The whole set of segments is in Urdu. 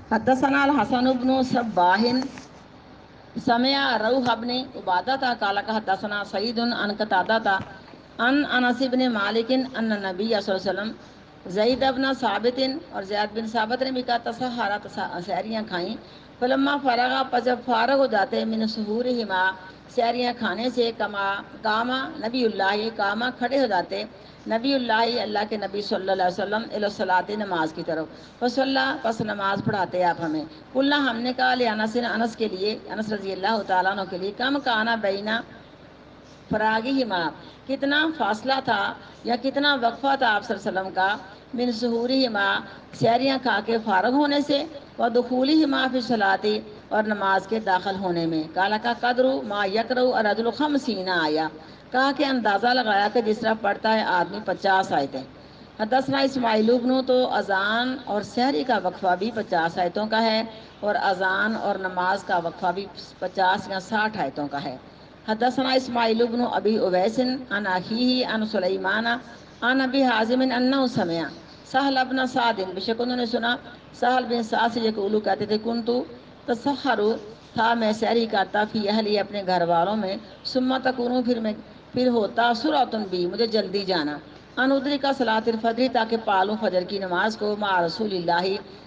حدثنا الحسن بن صباح سمع روح ابن عبادة قال حدثنا سعيد عن قتادة عن انس بن مالک ان نبی صلی اللہ علیہ وسلم زید بن ثابت اور زید بن ثابت نے بھی کہا تسحرت سحریاں کھائیں فلما فرغا پس جب فارغ ہو جاتے من سحورہما سحریاں کھانے سے کاما نبی اللہ کاما کھڑے ہو جاتے نبی اللہ اللہ کے نبی صلی اللہ علیہ وسلم الی الصلاۃ نماز کی طرف فصلی پس نماز پڑھاتے آپ ہمیں قلنا ہم نے کہا لانس انس کے لیے انس رضی اللہ تعالیٰ عنہ کے لیے کم کانا بینا فراغی ماں کتنا فاصلہ تھا یا کتنا وقفہ تھا آپ صلی اللہ علیہ وسلم کا من ظہوری ماں سحریاں کھا کے فارغ ہونے سے و دخولی ماں فی صلاتی اور نماز کے داخل ہونے میں کالا کا قدر ما یکرو الرجل خمسین آیا کہا کہ اندازہ لگایا کہ جس طرح پڑھتا ہے آدمی 50 آیتیں حدثنا اسماعیل ابن تو اذان اور سحری کا وقفہ بھی 50 آیتوں کا ہے اور اذان اور نماز کا وقفہ بھی 50 یا 60 آیتوں کا ہے حدثنا اسماعیل بن ابی اویس عن اخیہ عن سلیمان عن ابی حازم انہ سمع سہل ابن سعد بشک انہوں نے سنا سہل بن سعد سے یقولو کہتے تھے کنتو تسحرو تھا میں سحری کرتا فی اہلی اپنے گھر والوں میں ثم تکونو پھر ہوتا سرعتن بھی مجھے جلدی جانا ان ادری کا صلاۃ الفجر تاکہ پالوں فجر کی نماز کو مع رسول اللہ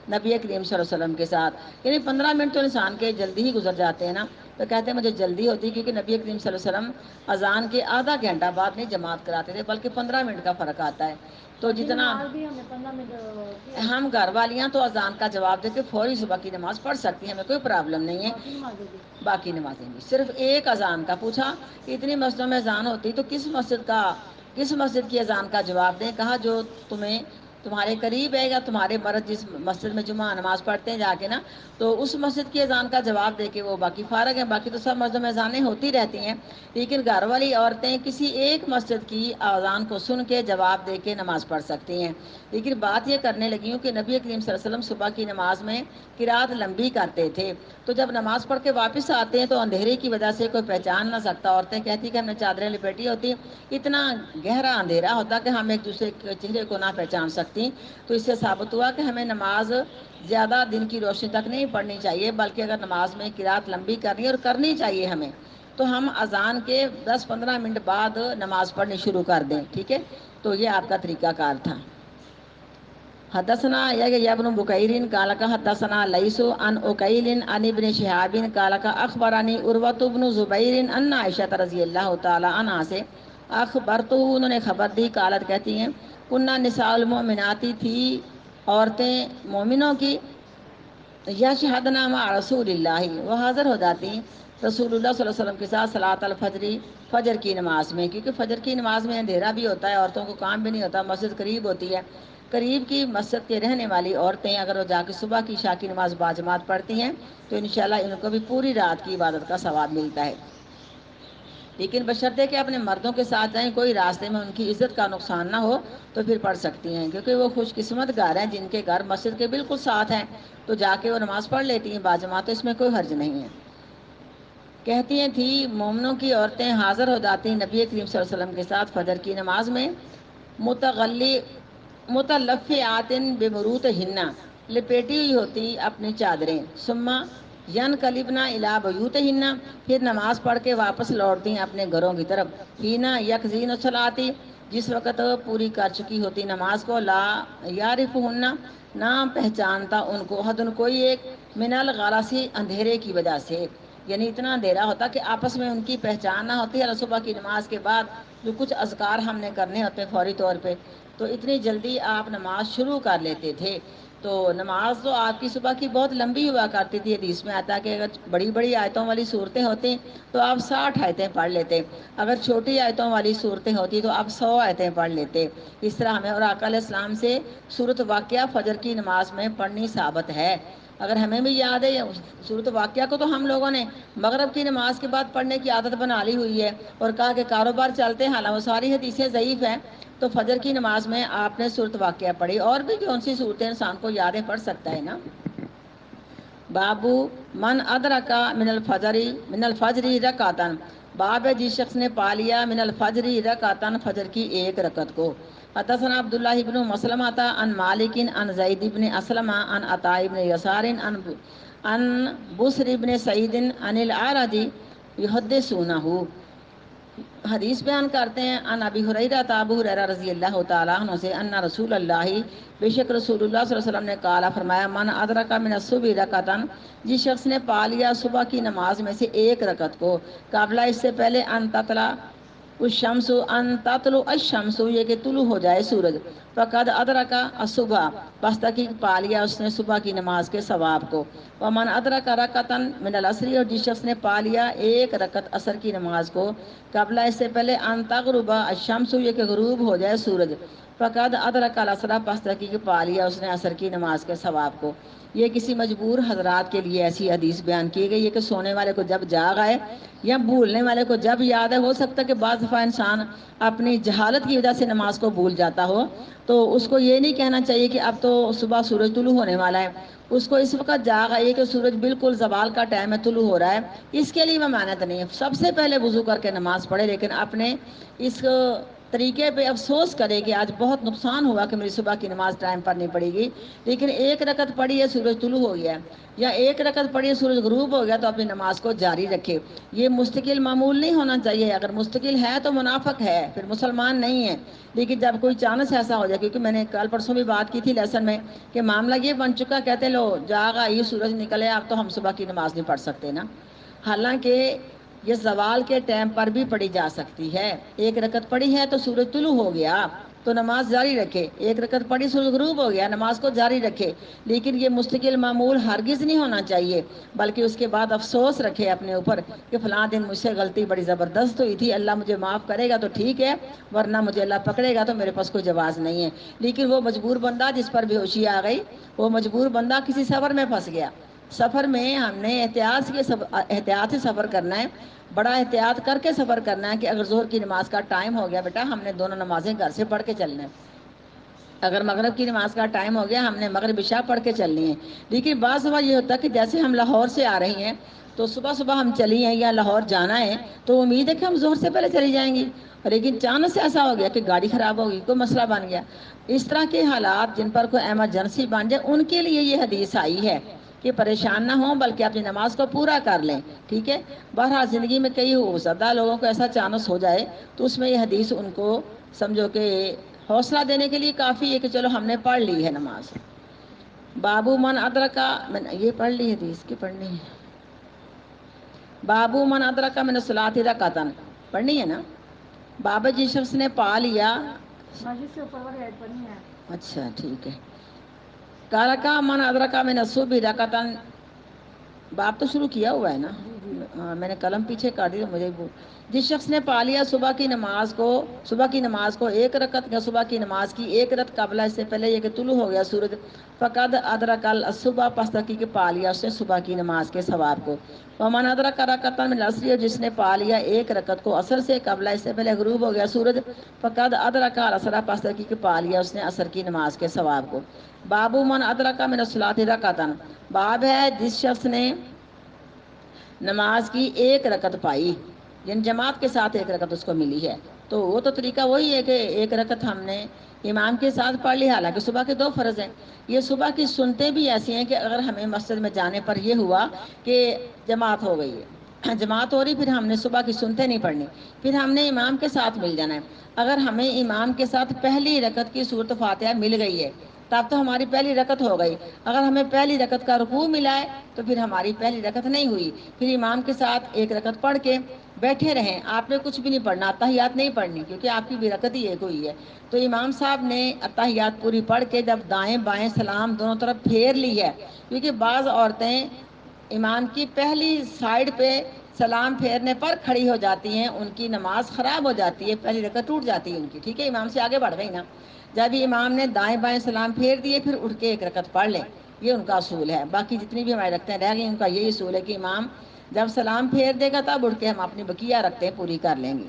نبی کریم صلی اللہ علیہ وسلم کے ساتھ یعنی 15 منٹ تو انسان کے جلدی ہی گزر جاتے ہیں نا تو کہتے ہیں مجھے جلدی ہوتی کیونکہ نبی کریم صلی اللہ علیہ وسلم اذان کے آدھا گھنٹہ بعد نہیں جماعت کراتے تھے بلکہ 15 منٹ کا فرق آتا ہے تو جتنا ہم گھر والیاں تو اذان کا جواب دے کے فوری صبح کی نماز پڑھ سکتی ہیں ہمیں کوئی پرابلم نہیں ہے باقی نمازیں بھی صرف ایک اذان کا پوچھا اتنی مسجدوں میں اذان ہوتی تو کس مسجد کی اذان کا جواب دیں کہا جو تمہارے قریب ہے یا تمہارے مرد جس مسجد میں جمعہ نماز پڑھتے ہیں جا کے نا تو اس مسجد کی اذان کا جواب دے کے وہ باقی فارغ ہیں باقی تو سب مسجدوں میں اذانیں ہوتی رہتی ہیں لیکن گھر والی عورتیں کسی ایک مسجد کی اذان کو سن کے جواب دے کے نماز پڑھ سکتی ہیں لیکن بات یہ کرنے لگی ہوں کہ نبی کریم صلی اللہ علیہ وسلم صبح کی نماز میں قرات لمبی کرتے تھے تو جب نماز پڑھ کے واپس آتے ہیں تو اندھیرے کی وجہ سے کوئی پہچان نہ سکتا عورتیں کہتی کہ ہم نے چادریں لپیٹی ہوتی اتنا گہرا اندھیرا ہوتا کہ ہم ایک دوسرے کے چہرے کو نہ پہچان سکتی تو اس سے ثابت ہوا کہ ہمیں نماز زیادہ دن کی روشنی تک نہیں پڑھنی چاہیے بلکہ اگر نماز میں قرات لمبی کرنی ہے اور کرنی چاہیے ہمیں تو ہم اذان کے 10-15 منٹ بعد نماز پڑھنی شروع کر دیں ٹھیک ہے تو یہ آپ کا طریقہ کار تھا حدثنا یا ابن بکیر قال کا حدثنا لیث عن عقیل عن ابن شهاب قال کا اخبرانی عروۃ بن زبیر ان عائشہ رضی اللہ تعالی عنہا سے اخبرتہ انہوں نے خبر دی قالت کہتی ہیں کننا نساء المؤمناتی تھی عورتیں مومنوں کی یا شہادنا مع رسول اللہ وہ حاضر ہو جاتی رسول اللہ صلی اللہ علیہ وسلم کے ساتھ صلاۃ الفجر فجر کی نماز میں کیونکہ فجر کی نماز میں اندھیرا بھی ہوتا ہے عورتوں کو کام بھی نہیں ہوتا مسجد قریب ہوتی ہے قریب کی مسجد کے رہنے والی عورتیں اگر وہ جا کے صبح کی عشاء کی نماز باجماعت پڑھتی ہیں تو انشاءاللہ ان کو بھی پوری رات کی عبادت کا ثواب ملتا ہے لیکن بشرطے کہ اپنے مردوں کے ساتھ جائیں کوئی راستے میں ان کی عزت کا نقصان نہ ہو تو پھر پڑھ سکتی ہیں کیونکہ وہ خوش قسمت گھر ہیں جن کے گھر مسجد کے بالکل ساتھ ہیں تو جا کے وہ نماز پڑھ لیتی ہیں باجماعت تو اس میں کوئی حرج نہیں ہے کہتی ہیں تھی مومنوں کی عورتیں حاضر ہو جاتی ہیں نبی کریم صلی اللہ علیہ وسلم کے ساتھ فجر کی نماز میں متلفعات بمروطہن لپیٹی ہوئی ہوتی اپنی چادریں ثم ینقلبنا الی بیوتہن پھر نماز پڑھ کے واپس لوٹتی ہیں اپنے گھروں کی طرف ہینا یکزین الصلاۃ جس وقت پوری کر چکی ہوتی نماز کو لا یعرفہن نہ پہچانتا ان کو حدن کوئی ایک من الغلسی اندھیرے کی وجہ سے یعنی اتنا اندھیرا ہوتا کہ آپس میں ان کی پہچان نہ ہوتی ہے صبح کی نماز کے بعد جو کچھ اذکار ہم نے کرنے ہوتے ہیں فوری طور پہ تو اتنی جلدی آپ نماز شروع کر لیتے تھے تو نماز تو آپ کی صبح کی بہت لمبی ہوا کرتی تھی حدیث میں آتا ہے کہ اگر بڑی بڑی آیتوں والی صورتیں ہوتی تو آپ 60 آیتیں پڑھ لیتے اگر چھوٹی آیتوں والی صورتیں ہوتی تو آپ 100 آیتیں پڑھ لیتے اس طرح ہمیں اور آقا علیہ السلام سے صورت واقعہ فجر کی نماز میں پڑھنی ثابت ہے اگر ہمیں بھی یاد ہے صورت واقعہ کو تو ہم لوگوں نے مغرب کی نماز کے بعد پڑھنے کی عادت بنا لی ہوئی ہے اور کہا کہ کاروبار چلتے ہیں حالانکہ وہ ساری حدیثیں ضعیف ہیں تو فجر کی نماز میں آپ نے صورت واقعہ پڑھی اور بھی کون سی صورتیں انسان کو یادیں پڑھ سکتا ہے نا بابو من ادرکا من الفجری رکعتن باب ہے جس شخص نے پا لیا من الفجری رکعتن فجر کی ایک رکعت کو حدثنا عبد الله بن مسلمة عن مالك عن زيد بن أسلم عن عطاء بن يسار عن بصر بن سعيد عن الأعرج يحدثونه. حدیث بیان کرتے ہیں ان ابی ہریرہ ابو ہریرہ رضی اللہ تعالیٰ عنہ سے ان رسول اللہ بے شک رسول اللہ صلی اللہ علیہ وسلم نے قال فرمایا من ادرک من الصبح رکعتن، جس شخص نے پا لیا صبح کی نماز میں سے ایک رکعت کو، قبل اس سے پہلے ان تطلع الشمس، ان تطلع الشمس یہ کہ طلوع ہو جائے سورج، فقد ادرک الصبح پس تحقیق پا لیا اس نے صبح کی نماز کے ثواب کو، ومن ادرک رکعتن من العصر اور جس شخص نے پا لیا ایک رکعت عصر کی نماز کو، قبل اس سے پہلے ان تغرب الشمس یہ کہ غروب ہو جائے سورج، فقد ادرک العصر پس تحقیق پا لیا اس نے عصر کی نماز کے ثواب کو۔ یہ کسی مجبور حضرات کے لیے ایسی حدیث بیان کی گئی ہے کہ سونے والے کو جب جاگ آئے یا بھولنے والے کو جب یاد ہے، ہو سکتا ہے کہ بعض دفعہ انسان اپنی جہالت کی وجہ سے نماز کو بھول جاتا ہو، تو اس کو یہ نہیں کہنا چاہیے کہ اب تو صبح سورج طلوع ہونے والا ہے، اس کو اس وقت جاگ آئیے کہ سورج بالکل زوال کا ٹائم ہے، طلوع ہو رہا ہے، اس کے لیے ممانعت نہیں ہے، سب سے پہلے وضو کر کے نماز پڑھے، لیکن اپنے اس طریقے پہ افسوس کرے کہ آج بہت نقصان ہوا کہ میری صبح کی نماز ٹائم پر نہیں پڑے گی، لیکن ایک رکعت پڑھی ہے سورج طلوع ہو گیا ہے، یا ایک رکعت پڑھی ہے سورج غروب ہو گیا، تو اپنی نماز کو جاری رکھے۔ یہ مستقل معمول نہیں ہونا چاہیے، اگر مستقل ہے تو منافق ہے، پھر مسلمان نہیں ہے۔ لیکن جب کوئی چانس ایسا ہو جائے، کیونکہ میں نے کل پرسوں بھی بات کی تھی لیسن میں کہ معاملہ یہ بن چکا، کہتے لو جاگا یہ سورج نکلے اب تو ہم صبح کی نماز نہیں پڑھ سکتے نا، حالانکہ یہ زوال کے ٹائم پر بھی پڑھی جا سکتی ہے۔ ایک رکعت پڑھی ہے تو سورج طلوع ہو گیا تو نماز جاری رکھے، ایک رکعت پڑھی سورج غروب ہو گیا نماز کو جاری رکھے، لیکن یہ مستقل معمول ہرگز نہیں ہونا چاہیے، بلکہ اس کے بعد افسوس رکھے اپنے اوپر کہ فلاں دن مجھ سے غلطی بڑی زبردست ہوئی تھی، اللہ مجھے معاف کرے گا تو ٹھیک ہے، ورنہ مجھے اللہ پکڑے گا تو میرے پاس کوئی جواز نہیں ہے۔ لیکن وہ مجبور بندہ جس پر بے ہوشی آ گئی، وہ مجبور بندہ کسی سفر میں پھنس گیا، سفر میں ہم نے احتیاط سے سفر کرنا ہے، بڑا احتیاط کر کے سفر کرنا ہے کہ اگر ظہر کی نماز کا ٹائم ہو گیا بیٹا ہم نے دونوں نمازیں گھر سے پڑھ کے چلنا ہے، اگر مغرب کی نماز کا ٹائم ہو گیا ہم نے مغرب عشاء پڑھ کے چلنی ہے۔ لیکن بعض دفعہ یہ ہوتا ہے کہ جیسے ہم لاہور سے آ رہی ہیں تو صبح صبح ہم چلی ہیں یا لاہور جانا ہے تو امید ہے کہ ہم ظہر سے پہلے چلی جائیں گی، لیکن چانس سے ایسا ہو گیا کہ گاڑی خراب ہوگی، کوئی مسئلہ بن گیا، اس طرح کے حالات جن پر کوئی ایمرجنسی بن جائے ان کے لیے یہ حدیث آئی ہے کہ پریشان نہ ہوں بلکہ اپنی نماز کو پورا کر لیں، ٹھیک ہے۔ بہرحال زندگی میں کئی ہو زیادہ لوگوں کو ایسا چانس ہو جائے تو اس میں یہ حدیث ان کو سمجھو کہ حوصلہ دینے کے لیے کافی ہے کہ چلو ہم نے پڑھ لی ہے نماز۔ بابو من ادرکا، میں نے یہ پڑھ لی حدیث کی پڑھنی ہے، بابو من ادرکا من الصلاۃ رکعتن پڑھنی ہے نا، بابا جی شخص نے پا لیا، اچھا ٹھیک ہے، کارکا من ادرکا من الصبح رکعتن، باب تو شروع کیا ہوا ہے نا، ہاں میں نے قلم پیچھے کر دی مجھے جس شخص نے پا لیا صبح کی نماز کو ایک رکعت یا صبح کی نماز کی ایک رکعت قبل اس سے پہلے یہ کہ طلوع ہو گیا سورج، فقد ادرک الصبح پس تحقیق پا لیا اس نے صبح کی نماز کے ثواب کو، ومن ادرک رکعۃ من العصر جس نے پا لیا ایک رکعت کو عصر سے قبل اس سے پہلے غروب ہو گیا سورج، فقد ادرک العصر پس تحقیق پا لیا اس نے عصر کی نماز کے ثواب کو۔ بابو من ادرک من الصلاۃ رکعۃ، باب ہے جس شخص نے نماز کی ایک رکعت پائی، یعنی جماعت کے ساتھ ایک رکعت اس کو ملی ہے، تو وہ تو طریقہ وہی ہے کہ ایک رکعت ہم نے امام کے ساتھ پڑھ لی، حالانکہ صبح کے 2 فرض ہیں۔ یہ صبح کی سنتیں بھی ایسی ہیں کہ اگر ہمیں مسجد میں جانے پر یہ ہوا کہ جماعت ہو گئی ہے، جماعت ہو رہی، پھر ہم نے صبح کی سنتیں نہیں پڑھنی، پھر ہم نے امام کے ساتھ مل جانا ہے۔ اگر ہمیں امام کے ساتھ پہلی رکعت کی سورۃ فاتحہ مل گئی ہے تب تو ہماری پہلی رکعت ہو گئی، اگر ہمیں پہلی رکعت کا رکوع ملا ہے تو پھر ہماری پہلی رکعت نہیں ہوئی، پھر امام کے ساتھ ایک رکعت پڑھ کے بیٹھے رہیں، آپ نے کچھ بھی نہیں پڑھنا، اتحیات نہیں پڑھنی کیونکہ آپ کی بھی رکعت ہی ایک ہوئی ہے، تو امام صاحب نے اتحیات پوری پڑھ کے جب دائیں بائیں سلام دونوں طرف پھیر لی ہے، کیونکہ بعض عورتیں امام کی پہلی سائیڈ پہ سلام پھیرنے پر کھڑی ہو جاتی ہیں، ان کی نماز خراب ہو جاتی ہے، پہلی رکعت ٹوٹ جاتی ہے ان کی، ٹھیک ہے، امام سے آگے بڑھ گئی نا، جب امام نے دائیں بائیں سلام پھیر دیے پھر اٹھ کے ایک رکعت پڑھ لیں، یہ ان کا اصول ہے۔ باقی جتنی بھی ہماری رکعتیں رہ گئی ان کا یہی اصول ہے کہ امام جب سلام پھیر دے گا تب اٹھ کے ہم اپنی بقیہ رکعتیں پوری کر لیں گے۔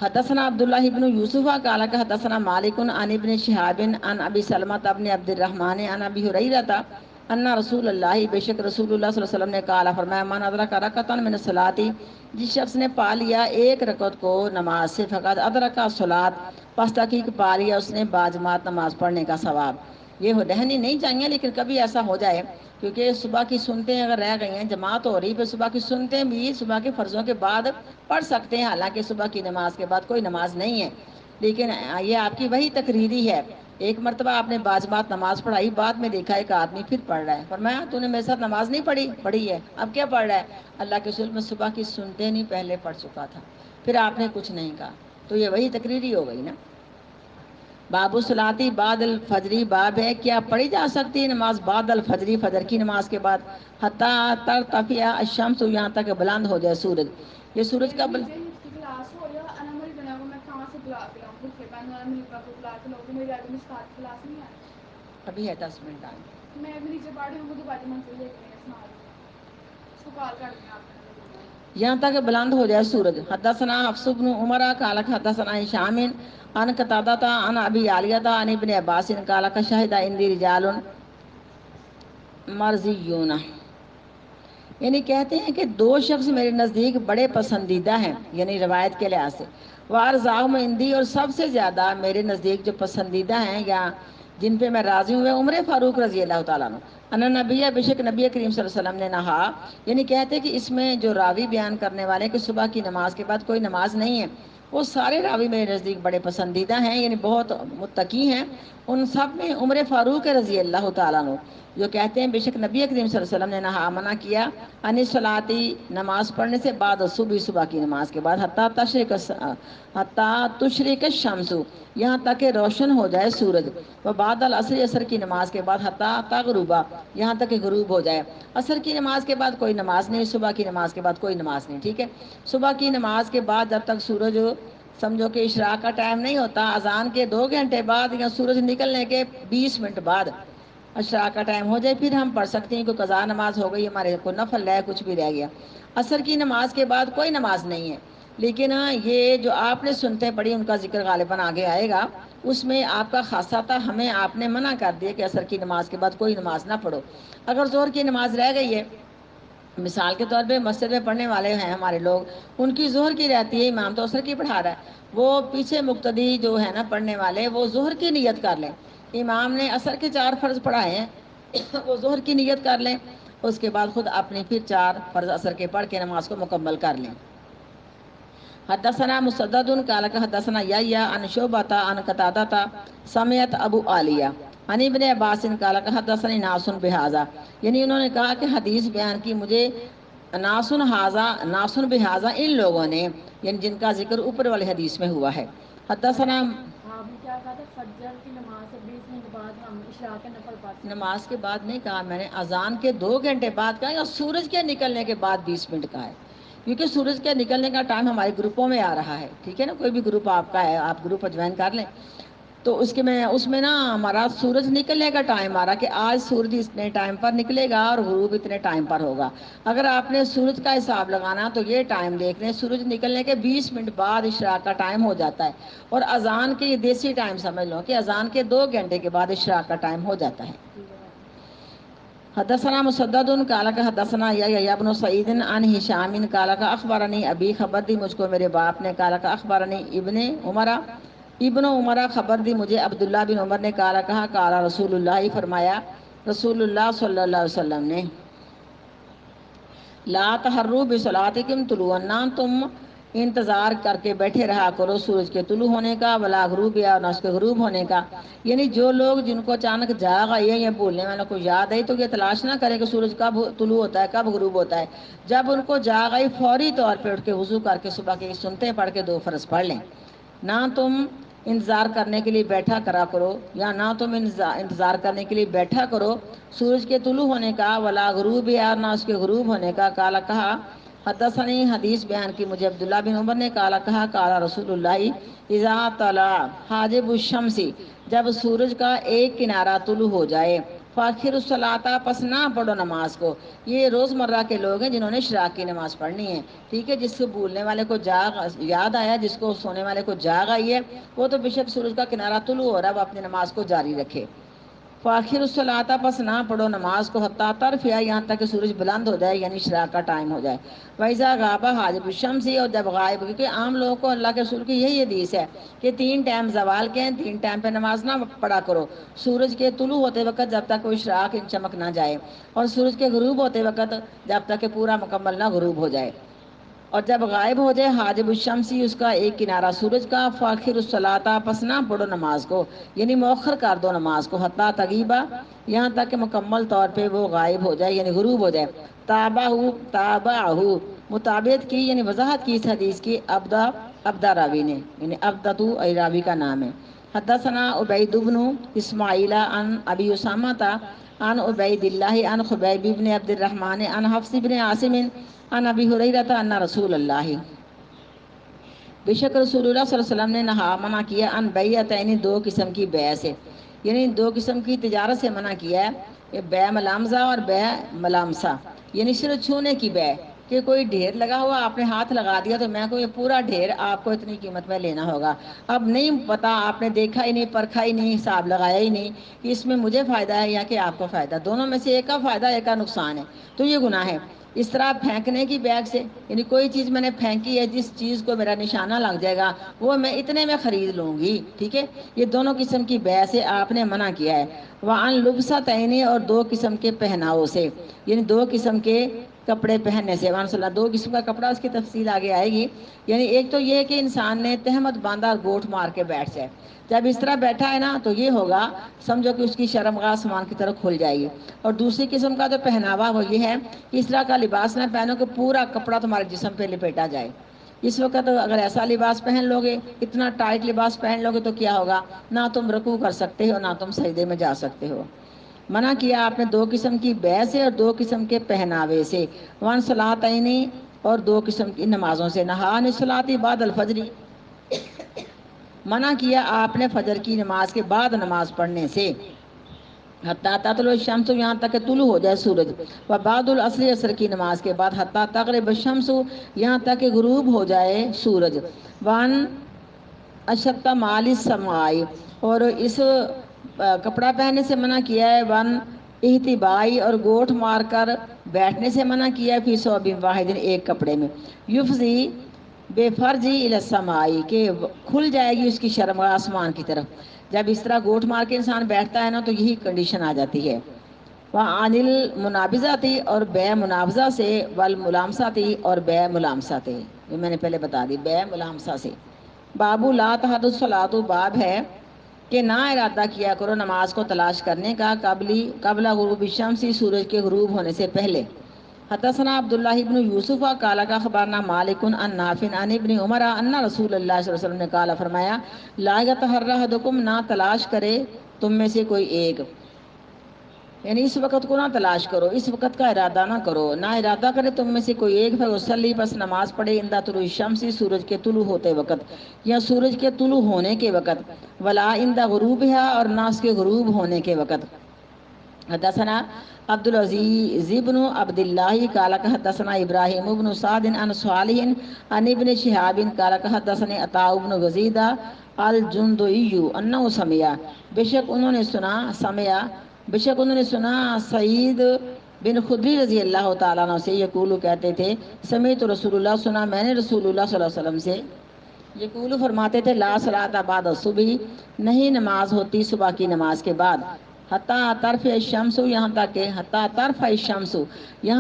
حدثنا عبداللہ بن یوسف قال حدثنا مالک عن ابن شہاب عن ابی سلمۃ بن عبد الرحمن عن ابی ہریرہ ان رسول اللہ بے شک رسول اللہ صلی اللہ علیہ وسلم نے قال فرمایا من ادرک رکعۃ من الصلاۃ جس شخص نے پا لیا ایک رکعت کو نماز سے فقد ادرک الصلاۃ پس تحقیق پا لیا اس نے باجماعت نماز پڑھنے کا ثواب. یہ رہنی نہیں چاہیے، لیکن کبھی ایسا ہو جائے کیونکہ صبح کی سنتیں اگر رہ گئی ہیں، جماعت ہو رہی پھر صبح کی سنتیں بھی صبح کے فرضوں کے بعد پڑھ سکتے ہیں، حالانکہ صبح کی نماز کے بعد کوئی نماز نہیں ہے. لیکن یہ آپ کی وہی تقریری ہے. ایک مرتبہ آپ نے باجماعت نماز پڑھائی، بعد میں دیکھا ایک آدمی پھر پڑھ رہا ہے، فرمایا تو نے میرے ساتھ نماز نہیں پڑھی ہے، اب کیا پڑھ رہا ہے؟ اللہ کے رسول میں صبح کی سنتیں نہیں پہلے پڑھ چکا تھا. پھر آپ نے کچھ نہیں کہا، تو یہ وہی تقریری ہو گئی نا. باب الصلاۃ بعد الفجری، باب ہے کیا پڑھی جا سکتی ہے نماز بعد الفجری، فجر کی نماز کے بعد، حتیٰ ترتفع الشمس، یہاں تک بلند ہو جائے سورج. یہ سورج کا ابھی ہے 10 منٹ ٹائم. میں ابھی نیچے پڑھ رہی ہوں، مجھے باجی منصور دیکھ رہے ہیں، سنا رہی ہوں، اس کو کال کر دیں آپ نے. یہاں تک بلند ہو جائے سورج. حدثنا حفص بن عمر قال حدثنا هشام عن قتادہ عن ابی عالیہ عن ابن عباس قال شهد عندي رجال مرضیون، یعنی کہتے ہیں کہ دو شخص میرے نزدیک بڑے پسندیدہ ہیں، یعنی روایت کے لحاظ سے. وارضاہم عندی، اور سب سے زیادہ میرے نزدیک جو پسندیدہ ہیں یا جن پہ میں راضی ہوں، عمر فاروق رضی اللہ تعالیٰ عنہ. ان نبی، بے شک نبی کریم صلی اللہ علیہ وسلم نے نہا، یعنی کہتے کہ اس میں جو راوی بیان کرنے والے کہ صبح کی نماز کے بعد کوئی نماز نہیں ہے، وہ سارے راوی میرے نزدیک بڑے پسندیدہ ہیں، یعنی بہت متقی ہیں. ان سب میں عمر فاروق رضی اللہ تعالیٰ عنہ جو کہتے ہیں بے شک نبی کریم صلی اللہ علیہ وسلم نے نہا، منع کیا، ان صلاتی نماز پڑھنے سے بعد صبح کی نماز کے بعد، حتیٰ تشرق الشمس، یہاں تک کہ روشن ہو جائے سورج. وہ بعد العصر، عصر کی نماز کے بعد، حتیٰ تغرب، یہاں تک کہ غروب ہو جائے. عصر کی نماز کے بعد کوئی نماز نہیں، صبح کی نماز کے بعد کوئی نماز نہیں. ٹھیک ہے، صبح کی نماز کے بعد جب تک سورج سمجھو کہ اشراق کا ٹائم نہیں ہوتا، اذان کے 2 گھنٹے بعد یا سورج نکلنے کے 20 منٹ بعد اشراق کا ٹائم ہو جائے، پھر ہم پڑھ سکتے ہیں. کوئی قضا نماز ہو گئی ہمارے، کوئی نفل ہے، کچھ بھی رہ گیا. عصر کی نماز کے بعد کوئی نماز نہیں ہے. لیکن یہ جو آپ نے سنتے پڑھی ان کا ذکر غالباً آگے آئے گا، اس میں آپ کا خاصہ تھا، ہمیں آپ نے منع کر دیا کہ عصر کی نماز کے بعد کوئی نماز نہ پڑھو. اگر ظہر کی نماز رہ گئی ہے، مثال کے طور پہ مسجد میں پڑھنے والے ہیں ہمارے لوگ، ان کی ظہر کی رہتی ہے، امام تو عصر کی پڑھا رہا ہے، وہ پیچھے مقتدی جو ہے نا پڑھنے والے، وہ ظہر کی نیت کر لیں. امام نے عصر کے 4 فرض پڑھائے ہیں، وہ ظہر کی نیت کر لیں، اس کے بعد خود اپنے پھر 4 فرض عصر کے پڑھ کے نماز کو مکمل کر لیں. حدثنا مسدد قال حدثنا یحیی عن شعبۃ عن قتادہ سمعت ابو عالیہ عن ابن عباس قال حدثني ناس بهذا، یعنی انہوں نے کہا کہ حدیث بیان کی مجھے ناسن بهذا، ان لوگوں نے، یعنی جن کا ذکر اوپر والی حدیث میں ہوا ہے. حدثنا، کیا کہا تھا؟ فجر کی نماز سے 20 منٹ بعد ہم عشاء کے نفل پڑھتے ہیں. نماز کے بعد نہیں کہا میں نے، اذان کے 2 گھنٹے بعد کہا، یا سورج کے نکلنے کے بعد 20 منٹ کہا ہے، کیونکہ سورج کے نکلنے کا ٹائم ہمارے گروپوں میں آ رہا ہے. ٹھیک ہے نا، کوئی بھی گروپ آپ کا ہے، آپ گروپ جوائن کر لیں. تو اس میں نا ہمارا سورج نکلنے کا ٹائم آ رہا کہ آج سورج اتنے ٹائم پر نکلے گا اور غروب اتنے ٹائم پر ہوگا. اگر آپ نے سورج کا حساب لگانا تو یہ ٹائم دیکھ لیں، سورج نکلنے کے 20 منٹ بعد اشراق کا ٹائم ہو جاتا ہے، اور اذان کے یہ دیسی ٹائم سمجھ لو کہ اذان کے 2 گھنٹے کے بعد اشراق کا ٹائم ہو جاتا ہے. حدثنا مسدد قال حدثنا یحیی بن سعید عن هشام قال اخبرني ابي، خبر دی مجھ کو میرے باپ نے، قال اخبرني ابن عمر خبر دی مجھے عبداللہ بن عمر نے، کہا قال رسول اللہ، فرمایا رسول اللہ صلی اللہ علیہ وسلم نے، لا تحروا بصلاتکم طلوع النار، تم انتظار کر کے بیٹھے رہا کرو سورج کے طلوع ہونے کا، ولا غروب، یا نہ اس کے غروب ہونے کا. یعنی جو لوگ جن کو اچانک جاگ آئی ہے یا بولنے والوں کو یاد آئی، تو یہ تلاش نہ کرے کہ سورج کب طلوع ہوتا ہے، کب غروب ہوتا ہے. جب ان کو جاگ آئی، فوری طور پہ اٹھ کے وضو کر کے صبح کی سنتے پڑھ کے 2 فرض پڑھ لیں. نہ تم انتظار کرنے کے لیے بیٹھا کرا کرو، یا نہ تم انتظار کرنے کے لیے بیٹھا کرو سورج کے طلوع ہونے کا، ولا غروب، یا نہ اس کے غروب ہونے کا. کہا حدثنی، حدیث بیان کی مجھے عبداللہ بن عمر نے، کہا قال رسول اللہ اذا طلع حاجب الشمس، جب سورج کا ایک کنارہ طلوع ہو جائے، فاخر الصلاۃ، پس نہ پڑھو نماز کو. یہ روزمرہ کے لوگ ہیں جنہوں نے اشراق کی نماز پڑھنی ہے. ٹھیک ہے، جس کو بولنے والے کو یاد آیا، جس کو سونے والے کو جاگ آئی ہے، وہ تو بے شک سورج کا کنارہ طلوع ہو رہا ہے، وہ اپنی نماز کو جاری رکھے. فآخر الصلاۃ، پس نہ پڑھو نماز کو، حتیٰ ترفع، یہاں تک کہ سورج بلند ہو جائے، یعنی اشراق کا ٹائم ہو جائے۔ وَإِذَا غَابَ حَاجِبُ الشَّمْسِ، اور جب غائب، کیونکہ عام لوگوں کو اللہ کے رسول کی یہی حدیث ہے کہ 3 ٹائم زوال کے ہیں، 3 ٹائم پہ نماز نہ پڑھا کرو، سورج کے طلوع ہوتے وقت جب تک کوئی اشراق چمک نہ جائے، اور سورج کے غروب ہوتے وقت جب تک کہ پورا مکمل نہ غروب ہو جائے، اور جب غائب ہو جائے حاجب الشمسی، اس کا ایک کنارہ سورج کا، فاخر الصلاۃ، پس نہ پڑھو نماز کو، یعنی مؤخر کر دو نماز کو، حتیٰ تغیبہ، یہاں تک کہ مکمل طور پہ وہ غائب ہو جائے، یعنی غروب ہو جائے۔ تابعہ مطابقت کی، یعنی وضاحت کی اس حدیث کی ابدا راوی نے، یعنی ابدتو راوی کا نام ہے۔ حدثنا عبید بن اسماعیل عن ابی اسامہ عن عبید اللہ عن خبیب بن عبد الرحمن عن حفص بن عاصم عن ابی ہریرہ ان رسول اللہ، بے شک رسول اللہ صلی اللہ علیہ وسلم نے نہا، منع کیا، ان بیعتین، 2 قسم کی بیع سے، یعنی 2 قسم کی تجارت سے منع کیا ہے، یہ بیع ملامزہ اور بیع ملامسہ، یعنی صرف چھونے کی بیع، کہ کوئی ڈھیر لگا ہوا آپ نے ہاتھ لگا دیا تو میں کو یہ پورا ڈھیر آپ کو اتنی قیمت میں لینا ہوگا، اب نہیں پتا، آپ نے دیکھا ہی نہیں، پرکھا ہی نہیں، حساب لگایا ہی نہیں کہ اس میں مجھے فائدہ ہے یا کہ آپ کو فائدہ، دونوں میں سے ایک کا فائدہ ایک کا نقصان ہے، تو یہ گناہ ہے۔ اس طرح پھینکنے کی بیگ سے، یعنی کوئی چیز میں نے پھینکی ہے، جس چیز کو میرا نشانہ لگ جائے گا وہ میں اتنے میں خرید لوں گی، ٹھیک ہے، یہ دونوں قسم کی بیع سے آپ نے منع کیا ہے۔ وعن لبستین، اور 2 قسم کے پہناؤ سے، یعنی 2 قسم کے کپڑے پہننے سے، وعن صلی 2 قسم کا کپڑا، اس کی تفصیل آگے آئے گی، یعنی ایک تو یہ ہے کہ انسان نے تہمت باندھا اور گوٹھ مار کے بیٹھ جائے، جب اس طرح بیٹھا ہے نا تو یہ ہوگا، سمجھو کہ اس کی شرمگاہ آسمان کی طرف کھل جائے گی۔ اور دوسری قسم کا جو پہناوا وہ یہ ہے کہ اس طرح کا لباس نہ پہنو کہ پورا کپڑا تمہارے جسم پہ لپیٹا جائے، اس وقت اگر ایسا لباس پہن لو گے، اتنا ٹائٹ لباس پہن لو گے تو کیا ہوگا، نہ تم رکوع کر سکتے ہو، نہ تم سجدے میں جا سکتے ہو۔ منع کیا آپ نے 2 قسم کی بیع سے اور 2 قسم کے پہناوے سے۔ وان صلاتین، اور 2 قسم کی نمازوں سے، نہان صلاتی بعد الفجر، منع کیا آپ نے فجر کی نماز کے بعد نماز پڑھنے سے، حتیٰ تطلع الشمس، یہاں تک کہ طلوع ہو جائے سورج، و بعد العصر، عصر کی نماز کے بعد، حتیٰ تغرب الشمس، یہاں تک کہ غروب ہو جائے سورج۔ وان اشتہ مال السمائی، اور اس کپڑا پہننے سے منع کیا ہے، ون احتبائی، اور گوٹھ مار کر بیٹھنے سے منع کیا ہے، فی ثوب واحد، ایک کپڑے میں، یفضی بے فرجی الی السمائی، کہ کھل جائے گی اس کی شرمگاہ آسمان کی طرف، جب اس طرح گوٹھ مار کے انسان بیٹھتا ہے نا تو یہی کنڈیشن آ جاتی ہے۔ وعن المنابذہ، اور بیع منابذہ سے، والملامسہ، اور بیع ملامسہ، یہ میں نے پہلے بتا دی، بیع ملامسہ سے۔ بابو لا تحد الصلاۃ، باب ہے کہ نہ ارادہ کیا کرو نماز کو تلاش کرنے کا، قبل غروب الشمس، سورج کے غروب ہونے سے پہلے۔ حدثنا عبداللہ ابن یوسف قال اخبرنا مالک عن نافع عن ابن عمر ان رسول اللہ صلی اللہ علیہ وسلم نے قال، فرمایا، لا یتحری احدکم، نہ تلاش کرے تم میں سے کوئی ایک، یعنی اس وقت کو نہ تلاش کرو، اس وقت کا ارادہ نہ کرو، نہ ارادہ کرے تم میں سے کوئی ایک، فیصلی، بس نماز پڑھے، عند طلوع الشمس، سورج کے طلوع ہوتے وقت، یا سورج کے طلوع ہونے کے وقت، ولا عند غروبها، اور نہ اس کے غروب ہونے کے وقت۔ حدثنا عبد العزیز ابن عبد اللہ قال حدثنا ابراہیم ابن سعد عن صالح عن ابن شہاب قال حدثنا عطاء بن یزید الجندئی انه سمع، بے شک انہوں نے سنا سعید بن خدری رضی اللہ تعالیٰ عنہ سے، یقول کہتے تھے، سمعت رسول اللہ، سنا میں نے رسول اللہ صلی اللہ علیہ وسلم سے، یقول فرماتے تھے، لا صلاۃ بعد الصبح، نہیں نماز ہوتی صبح کی نماز کے بعد، حتیٰ ترفع الشمس، یہاں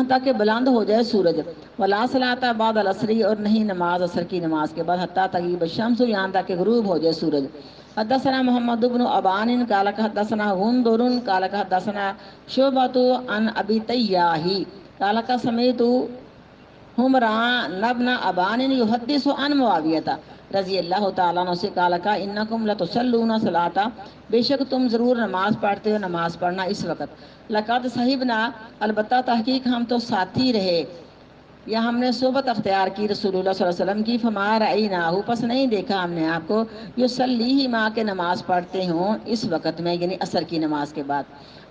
تک کہ بلند ہو جائے سورج، ولا صلاۃ بعد العصر، اور نہیں نماز عصر کی نماز کے بعد، حتیٰ تغیب الشمس، یہاں تک کہ غروب ہو جائے سورج۔ حدثنا محمد بن ابان قال حدثنا غندر قال حدثنا شعبۃ عن ابی تیاہ قال سمعت حمران ابن ابان یحدث عن معاویہ رضی اللہ تعالیٰ عنہ سے، قال کا انکم لتصلون صلاۃ، بے شک تم ضرور نماز پڑھتے ہو، نماز پڑھنا اس وقت، لقد صحبنا، البتہ تحقیق ہم تو ساتھی رہے، یا ہم نے صحبت اختیار کی رسول اللہ صلی اللہ علیہ وسلم کی، فما رأیناہ، پس نہیں دیکھا ہم نے آپ کو، یصلی ما، کے نماز پڑھتے ہوں اس وقت میں، یعنی عصر کی نماز کے بعد،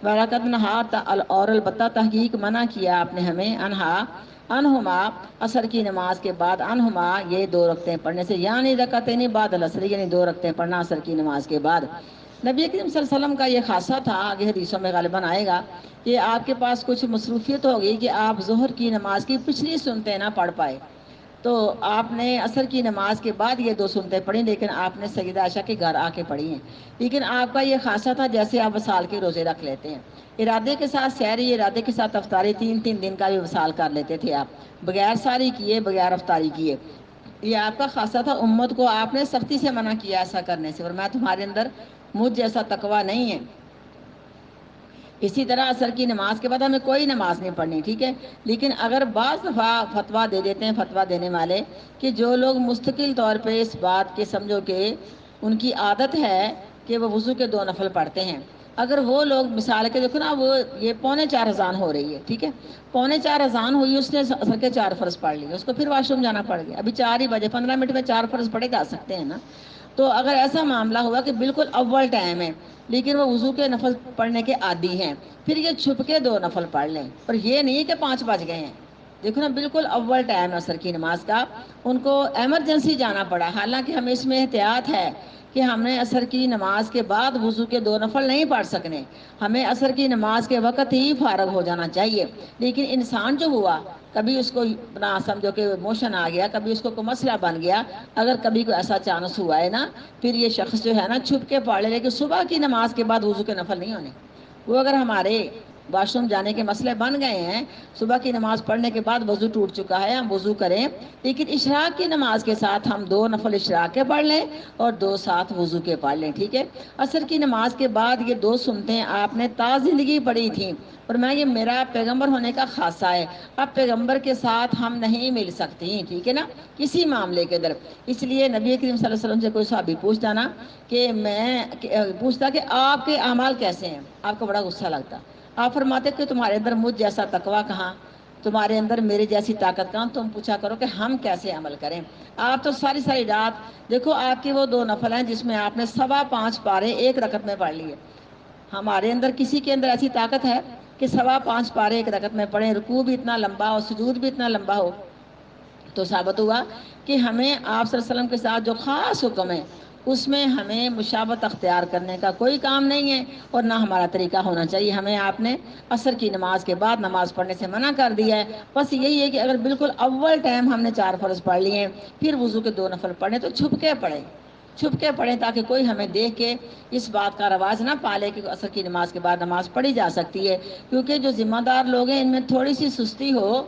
ولقد نہا، اور البتہ تحقیق منع کیا آپ نے ہمیں، انہما، عصر کی نماز کے بعد، انہما، یہ 2 رکعتیں پڑھنے سے، یعنی رکعتین بعد العصر، یعنی 2 رکعتیں پڑھنا عصر کی نماز کے بعد۔ نبی کریم صلی اللہ علیہ وسلم کا یہ خاصہ تھا، آگے حدیثوں میں غالباً آئے گا، کہ آپ کے پاس کچھ مصروفیت ہوگی کہ آپ ظہر کی نماز کی پچھلی سنتیں نہ پڑھ پائے، تو آپ نے عصر کی نماز کے بعد یہ 2 سنتیں پڑھی، لیکن آپ نے سیدہ عائشہ کے گھر آ کے پڑھی ہیں۔ لیکن آپ کا یہ خاصہ تھا جیسے آپ وصال کے روزے رکھ لیتے ہیں، ارادے کے ساتھ سحری، ارادے کے ساتھ افطاری، 3 دن کا بھی وصال کر لیتے تھے آپ، بغیر ساری کیے، بغیر افطاری کیے۔ یہ آپ کا خاصہ تھا، امت کو آپ نے سختی سے منع کیا ایسا کرنے سے، اور میں تمہارے اندر مجھ جیسا تقویٰ نہیں ہے۔ اسی طرح عصر کی نماز کے بعد ہمیں کوئی نماز نہیں پڑھنی، ٹھیک ہے؟ لیکن اگر بعض دفعہ فتویٰ دے دیتے ہیں فتویٰ دینے والے کہ جو لوگ مستقل طور پہ اس بات کے سمجھو کہ ان کی عادت ہے کہ وہ وضو کے 2 نفل پڑھتے ہیں، اگر وہ لوگ مثال کے دیکھو نا، وہ یہ 3:45 اذان ہو رہی ہے، ٹھیک ہے، 3:45 اذان ہوئی، اس نے عصر کے 4 فرض پڑھ لیے، اس کو پھر واش روم جانا پڑ گیا، ابھی 4 ہی بجے، 15 منٹ میں 4 فرض پڑھے جا سکتے ہیں نا؟ تو اگر ایسا معاملہ ہوا کہ بالکل اول ٹائم ہے لیکن وہ وضو کے نفل پڑھنے کے عادی ہیں، پھر یہ چھپ کے 2 نفل پڑھ لیں، اور یہ نہیں کہ 5 بج گئے ہیں، دیکھو نا بالکل اول ٹائم ہے عصر کی نماز کا، ان کو ایمرجنسی جانا پڑا، حالانکہ ہمیں اس میں احتیاط ہے کہ ہم نے عصر کی نماز کے بعد وضو کے 2 نفل نہیں پڑھ سکنے، ہمیں عصر کی نماز کے وقت ہی فارغ ہو جانا چاہیے۔ لیکن انسان جو ہوا، کبھی اس کو اپنا سمجھو کہ موشن آ گیا، کبھی اس کو کوئی مسئلہ بن گیا، اگر کبھی کوئی ایسا چانس ہوا ہے نا، پھر یہ شخص جو ہے نا چھپ کے پڑھ لے، لیکن صبح کی نماز کے بعد وضو کے نفل نہیں ہونے۔ وہ اگر ہمارے واش روم جانے کے مسئلے بن گئے ہیں، صبح کی نماز پڑھنے کے بعد وضو ٹوٹ چکا ہے، ہم وضو کریں، لیکن اشراق کی نماز کے ساتھ ہم 2 نفل اشراق کے پڑھ لیں اور 2 ساتھ وضو کے پڑھ لیں، ٹھیک ہے؟ عصر کی نماز کے بعد یہ 2 سنتیں آپ نے تا زندگی پڑھی تھیں، اور میں یہ میرا پیغمبر ہونے کا خاصہ ہے، اب پیغمبر کے ساتھ ہم نہیں مل سکتی، ٹھیک ہے نا، کسی معاملے کے در۔ اس لیے نبی کریم صلی اللہ علیہ وسلم سے کوئی صحابی پوچھتا نا کہ پوچھتا کہ آپ کے اعمال کیسے ہیں، آپ کو بڑا غصہ لگتا، آپ فرماتے کہ تمہارے اندر مجھ جیسا تقویٰ کہاں، تمہارے اندر میرے جیسی طاقت کہاں، تم پوچھا کرو کہ ہم کیسے عمل کریں۔ آپ تو ساری ساری رات دیکھو، آپ کے وہ 2 نفل ہیں جس میں آپ نے 5.25 پارے ایک رکعت میں پڑھ لیے، ہمارے اندر کسی کے اندر ایسی طاقت ہے کہ 5.25 پارے ایک رکعت میں پڑھیں، رکوع بھی اتنا لمبا ہو، سجود بھی اتنا لمبا ہو؟ تو ثابت ہوا کہ ہمیں آپ صلی اللہ علیہ وسلم کے ساتھ جو خاص حکم ہے اس میں ہمیں مشابہت اختیار کرنے کا کوئی کام نہیں ہے، اور نہ ہمارا طریقہ ہونا چاہیے، ہمیں آپ نے عصر کی نماز کے بعد نماز پڑھنے سے منع کر دیا ہے۔ بس یہی ہے کہ اگر بالکل اول ٹائم ہم نے 4 فرض پڑھ لیے ہیں، پھر وضو کے 2 نفل پڑھیں تو چھپ کے پڑھیں، چھپ کے پڑھیں، تاکہ کوئی ہمیں دیکھ کے اس بات کا رواج نہ پالے کہ عصر کی نماز کے بعد نماز پڑھی جا سکتی ہے، کیونکہ جو ذمہ دار لوگ ہیں ان میں تھوڑی سی سستی ہو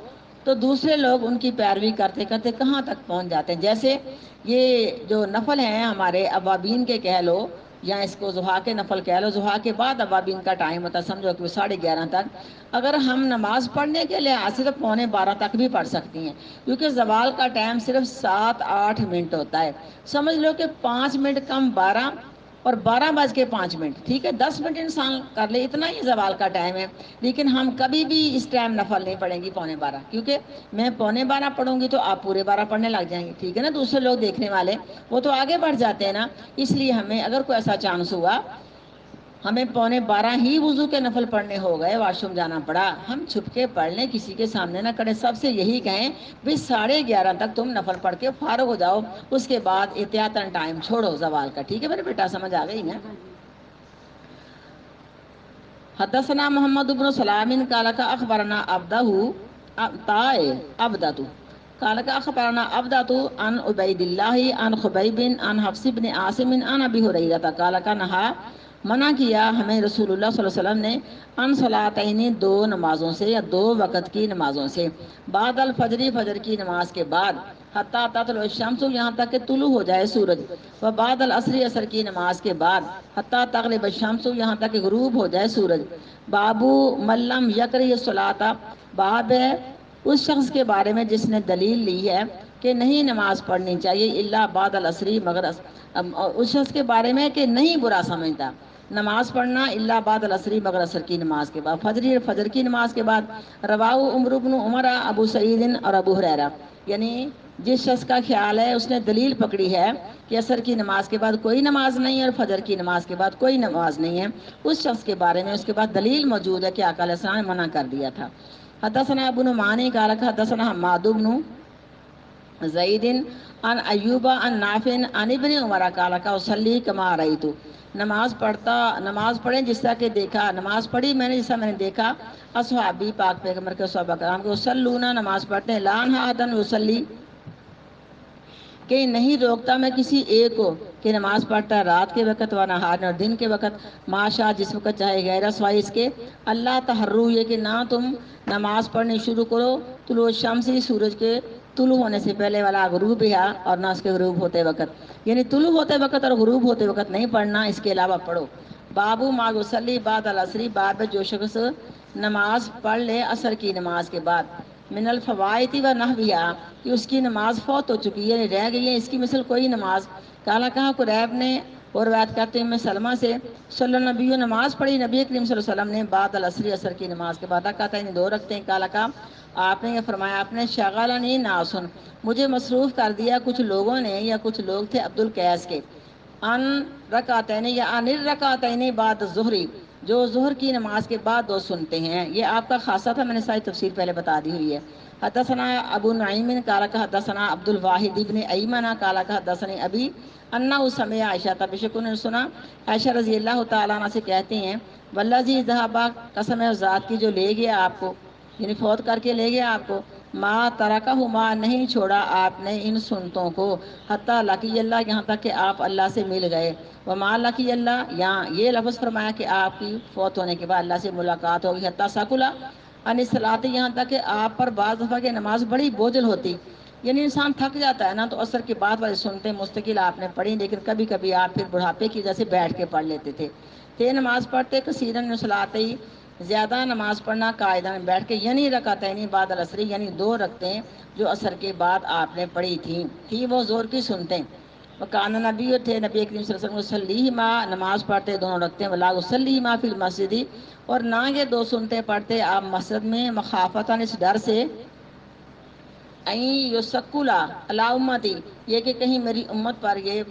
تو دوسرے لوگ ان کی پیروی کرتے کرتے کہاں تک پہنچ جاتے ہیں۔ جیسے یہ جو نفل ہیں ہمارے اوابین کے کہہ لو، یا اس کو ضحیٰ کے نفل کہہ لو، ضحیٰ کے بعد اوابین کا ٹائم ہوتا ہے، سمجھو کہ 11:30 تک، اگر ہم نماز پڑھنے کے لحاظ سے تو 11:45 تک بھی پڑھ سکتی ہیں، کیونکہ زوال کا ٹائم صرف 7-8 منٹ ہوتا ہے، سمجھ لو کہ 5 منٹ کم 12 اور 12:05، ٹھیک ہے، 10 منٹ انسان کر لے، اتنا ہی زوال کا ٹائم ہے، لیکن ہم کبھی بھی اس ٹائم نفل نہیں پڑھیں گی 11:15، کیونکہ میں 11:15 پڑھوں گی تو آپ پورے 12 پڑھنے لگ جائیں گے، ٹھیک ہے نا، دوسرے لوگ دیکھنے والے وہ تو آگے بڑھ جاتے ہیں نا، اس لیے ہمیں اگر کوئی ایسا چانس ہوا ہمیں 11:15 ہی وضو کے نفل پڑھنے ہو گئے، واش روم جانا پڑا، ہم چھپ کے پڑھ لیں، کسی کے سامنے نہ کریں، سب سے یہی کہیں بھی 11:30 تک تم نفل پڑھ کے فارغ ہو جاؤ، اس کے بعد احتیاطاً ٹائم چھوڑو زوال کا، ٹھیک ہے میرے بیٹا، سمجھ آ گئی نا؟ حدثنا محمد بن سلام قال اخبرنا عبدة قال اخبرنا عبدة عن عبید اللہ عن خبیب عن حفص بن عاصم عن ابی ہریرہ قال نہا، منع کیا ہمیں رسول اللہ صلی اللہ علیہ وسلم نے ان صلاتین 2 نمازوں سے یا 2 وقت کی نمازوں سے، بعد الفجر فجر کی نماز کے بعد، حتی تطلع الشمس یہاں تک کہ طلوع ہو جائے سورج، و بعد العصر عصر کی نماز کے بعد، حتی تغرب الشمس یہاں تک کہ غروب ہو جائے سورج۔ بابو ملم یکری الصلاۃ، باب ہے اس شخص کے بارے میں جس نے دلیل لی ہے کہ نہیں نماز پڑھنی چاہیے الا بعد العصر، مگر اس شخص کے بارے میں کہ نہیں برا سمجھتا نماز پڑھنا الا بعد العصر، مگر عصر کی نماز کے بعد، فجر کی نماز کے بعد۔ رواہ عمر بن عمر ابو سعید اور ابو ہریرہ، یعنی جس شخص کا خیال ہے اس نے دلیل پکڑی ہے کہ عصر کی نماز کے بعد کوئی نماز نہیں ہے اور فجر کی نماز کے بعد کوئی نماز نہیں ہے، اس شخص کے بارے میں اس کے بعد دلیل موجود ہے کہ آقا علیہ السلام نے منع کر دیا تھا۔ حدثنا ابن معانی قال حدثنا حماد بن زید عن ایوب عن نافع عن ابن عمر قال اصلی کما رأیت، نماز پڑھیں جس طرح کہ دیکھا، نماز پڑھی میں نے جیسا میں نے دیکھا اصحابی پاک پیغمبر کے صحابہ کرام کو یصلون نماز پڑھتے ہیں، لا انہا احدا یصلی کہ نہیں روکتا میں کسی ایک کو کہ نماز پڑھتا ہے رات کے وقت و نہار اور دن کے وقت، ماشا جس وقت چاہے، غیر سوائے اس کے اللہ تحرو یہ کہ نہ تم نماز پڑھنی شروع کرو طلوع الشمسی سورج کے طلوع ہونے سے پہلے والا غروب ہے اور نہ اس کے غروب ہوتے وقت، یعنی طلوع ہوتے وقت اور غروب ہوتے وقت نہیں پڑھنا، اس کے علاوہ پڑھو۔ بابو ما یصلی بعد العصری، باب جو شخص نماز پڑھ لے عصر کی نماز کے بعد، من الفوائد و نحویہا کہ اس کی نماز فوت ہو چکی ہے، رہ گئی ہے اس کی مثل کوئی نماز، کالا کہا قریب نے اور روایت کرتے ہیں سلمہ سے صلی اللہ نبی نماز پڑھی نبی کریم صلی اللہ علیہ وسلم نے بعد العصری عصر کی نماز کے بعد، رکعتین دو رکھتے ہیں، کالا کہا آپ نے یہ فرمایا آپ نے شغلنی ناسن مجھے مصروف کر دیا کچھ لوگوں نے یا کچھ لوگ تھے عبد القیس کے، ان رکعتین یا ان الرکعتین بعد الظہری جو ظہر کی نماز کے بعد دو سنتے ہیں، یہ آپ کا خاصہ تھا، میں نے ساری تفسیر پہلے بتا دی ہوئی ہے۔ حدثنا ابو نعیم قال حدثنا عبد الواحد ابن ایمن قال حدثني ابی انه سمع عائشہ، تب شکر نے سنا عائشہ رضی اللہ تعالیٰ عنہ سے کہتی ہیں والذی ذهب قسم ہے ذات کی جو لے گیا آپ کو، یعنی فوت کر کے لے گیا آپ کو، ما ترکہ ما نہیں چھوڑا آپ نے ان سنتوں کو، حتی لقی اللہ یہاں تک کہ آپ اللہ سے مل گئے، وما لقی اللہ یہاں یہ لفظ فرمایا کہ آپ کی فوت ہونے کے بعد اللہ سے ملاقات ہوگی، حتی سکلا ان الصلاۃ یہاں تک کہ آپ پر بعض دفعہ کہ نماز بڑی بوجھل ہوتی، یعنی انسان تھک جاتا ہے نا تو عصر کے بعد والی سنتے مستقل آپ نے پڑھی، لیکن کبھی کبھی آپ پھر بڑھاپے کی وجہ سے بیٹھ کے پڑھ لیتے تھے نماز پڑھتے کثیرن صلاۃ زیادہ نماز پڑھنا قاعدہ بیٹھ کے، یعنی رکعتین بعد العصری یعنی دو رکعتیں جو عصر کے بعد آپ نے پڑھی تھی وہ زور کی سنتے، وکان نبی تھے نبی کریم صلی اللہ علیہ وسلم یصلیہما نماز پڑھتے دونوں رکھتے ولا یصلیہما فی المسجد اور نہ یہ دو سنتے پڑھتے آپ مسجد میں مخافتاً اس ڈر سے این یسکلا علی امتی یہ کہ کہیں میری امت پر یہ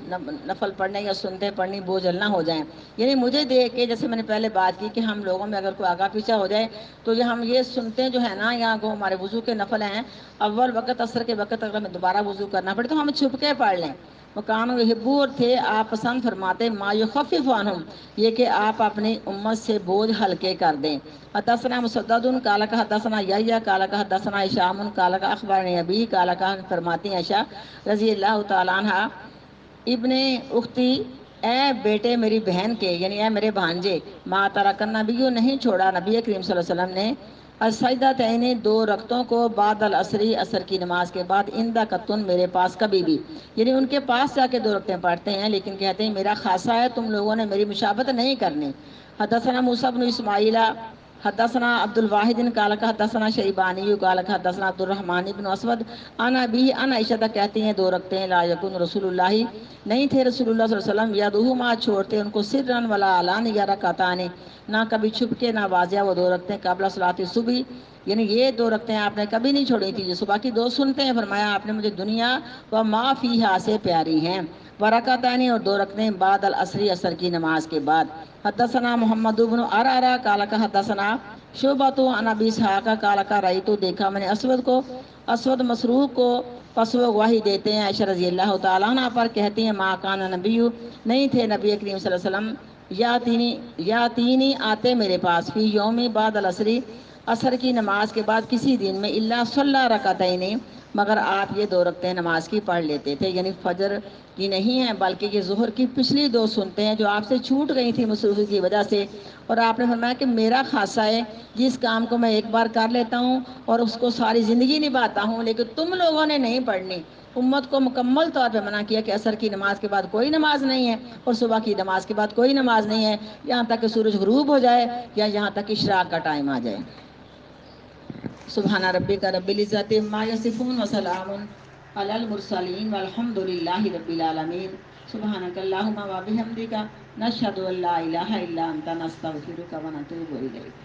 نفل پڑھنے یا سنتے پڑھنی بوجھل نہ ہو جائیں، یعنی مجھے دیکھ کے جیسے میں نے پہلے بات کی کہ ہم لوگوں میں اگر کوئی آگا پیچھے ہو جائے تو یہ ہم یہ سنتے جو ہے نا یہاں کو ہمارے وضو کے نفل ہیں اول وقت عصر کے وقت اگر ہمیں دوبارہ وضو کرنا پڑے تو ہم چھپ کے پڑھ لیں، مکان یحبو تھے آپ پسند فرماتے ما یخفف عنہم یہ کہ آپ اپنی امت سے بوجھ ہلکے کر دیں۔ حدثنا مسدد قال حدثنا یحییٰ قال حدثنا ہشام قال اخبرنی ابی قال فرماتی ہیں عائشہ رضی اللہ تعالیٰ عنہ ابن اختی اے بیٹے میری بہن کے یعنی اے میرے بھانجے، ما ترک النبی نہیں چھوڑا نبی کریم صلی اللہ علیہ وسلم نے السجدتین دو رکعتوں کو بعد العصری عصر کی نماز کے بعد اندہ قطن میرے پاس کبھی بھی، یعنی ان کے پاس جا کے دو رکعتیں پڑھتے ہیں لیکن کہتے ہیں میرا خاصہ ہے تم لوگوں نے میری مشابہت نہیں کرنی۔ حدثنا موسیٰ بن اسماعیل حدثنا عبد الواحد قال حدثنا شیبانی قال حدثنا عبد الرحمن بن اسود انا ابی ان عائشہ کہتی ہیں دو رکعتیں لا یکن رسول اللہ نہیں تھے رسول اللہ صلی اللہ علیہ وسلم یدہما چھوڑتے ان کو سرن ولا علانیہ رکعتان نہ کبھی چھپ کے نہ واضح وہ دو رکعتیں قبل صلاۃ الصبح یعنی یہ دو رکعتیں آپ نے کبھی نہیں چھوڑی تھی جو صبح کی دو سنتے ہیں، فرمایا آپ نے مجھے دنیا و ما فیہا سے پیاری ہیں، ورکعتان اور دو رکعتیں بعد العصری عصر کی نماز کے بعد۔ حدثنا محمد بن عرعرہ قال حدثنا شعبۃ عن ابی اسحاق قال رأیت دیکھا میں نے اسود مسروق کو پس وہ گواہی دیتے ہیں عائشہ رضی اللہ تعالیٰ عنہ پر کہتی ہیں ما کان نبی نہیں تھے نبی کریم صلی اللہ علیہ وسلم یاتینی آتے میرے پاس فی یوم بعد العصری عصر کی نماز کے بعد کسی دن میں الا صلی رکعتین مگر آپ یہ دو رکعتیں نماز کی پڑھ لیتے تھے، یعنی فجر کی نہیں ہیں بلکہ یہ ظہر کی پچھلی دو سنتے ہیں جو آپ سے چھوٹ گئی تھی مصروفی کی وجہ سے، اور آپ نے فرمایا کہ میرا خاصہ ہے جس کام کو میں ایک بار کر لیتا ہوں اور اس کو ساری زندگی نبھاتا ہوں، لیکن تم لوگوں نے نہیں پڑھنی۔ امت کو مکمل طور پہ منع کیا کہ عصر کی نماز کے بعد کوئی نماز نہیں ہے اور صبح کی نماز کے بعد کوئی نماز نہیں ہے یہاں تک کہ سورج غروب ہو جائے یا یہاں تک کہ اشراق کا ٹائم آ جائے۔ سبحان ربک رب العزت عما یصفون وسلام علی المرسلین والحمد للہ رب العالمین۔ سبحانک اللہم و بحمدک نشہد ان لا الہ الا انت نستغفرک و نتوب الیک۔